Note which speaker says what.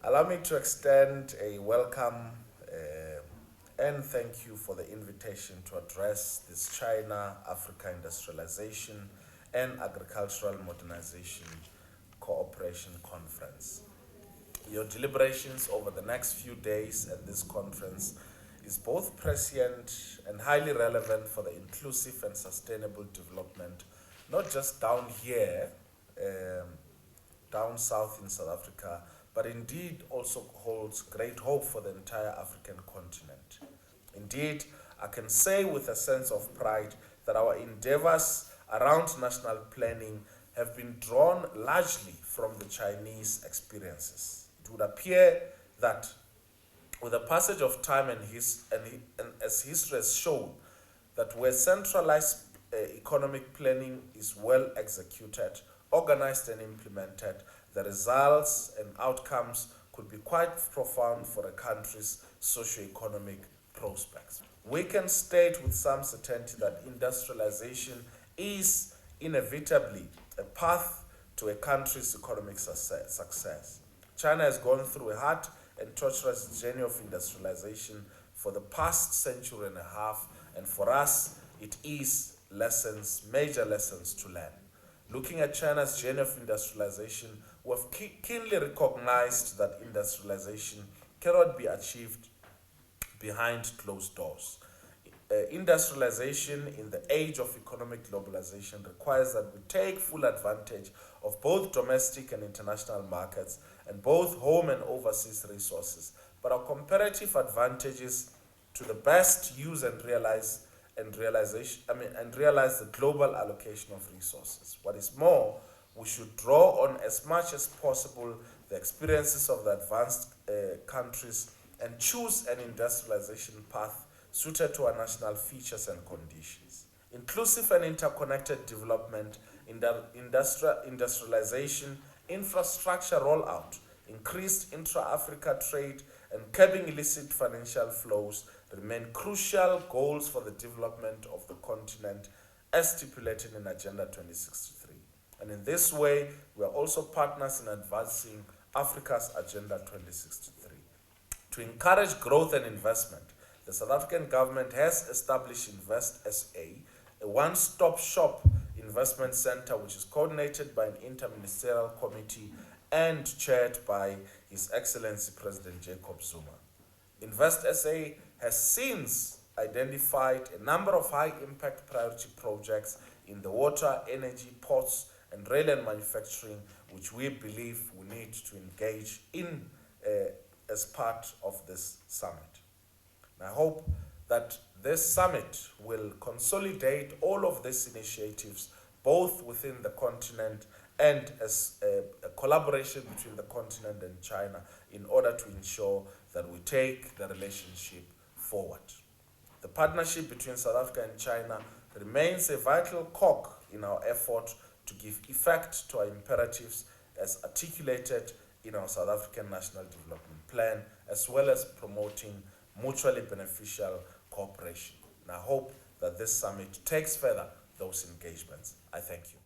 Speaker 1: Allow me to extend a welcome and thank you for the invitation to address this China-Africa Industrialization and Agricultural Modernization Cooperation Conference. Your deliberations over the next few days at this conference is both prescient and highly relevant for the inclusive and sustainable development, not just down here, down south in South Africa, but indeed also holds great hope for the entire African continent. Indeed, I can say with a sense of pride that our endeavors around national planning have been drawn largely from the Chinese experiences. It would appear that with the passage of time and as history has shown, that where centralized economic planning is well executed, organized and implemented, the results and outcomes could be quite profound for a country's socio-economic prospects. We can state with some certainty that industrialization is inevitably a path to a country's economic success. China has gone through a hard and torturous journey of industrialization for the past century and a half, and for us, it is major lessons to learn. Looking at China's journey of industrialization, we have keenly recognized that industrialization cannot be achieved behind closed doors. Industrialization in the age of economic globalization requires that we take full advantage of both domestic and international markets and both home and overseas resources, but our comparative advantages to the best use and realize the global allocation of resources. What is more, we should draw on as much as possible the experiences of the advanced countries and choose an industrialization path suited to our national features and conditions. Inclusive and interconnected development, industrialization, infrastructure rollout, increased intra-Africa trade, and curbing illicit financial flows remain crucial goals for the development of the continent as stipulated in Agenda 2063. And in this way, we are also partners in advancing Africa's Agenda 2063. To encourage growth and investment, the South African government has established Invest SA, a one-stop shop investment center which is coordinated by an interministerial committee and chaired by His Excellency President Jacob Zuma. Invest SA has since identified a number of high-impact priority projects in the water, energy, ports, and rail and manufacturing, which we believe we need to engage in as part of this summit. And I hope that this summit will consolidate all of these initiatives, both within the continent and as a collaboration between the continent and China, in order to ensure that we take the relationship forward. The partnership between South Africa and China remains a vital cog in our effort to give effect to our imperatives as articulated in our South African National Development Plan, as well as promoting mutually beneficial cooperation. And I hope that this summit takes further those engagements. I thank you.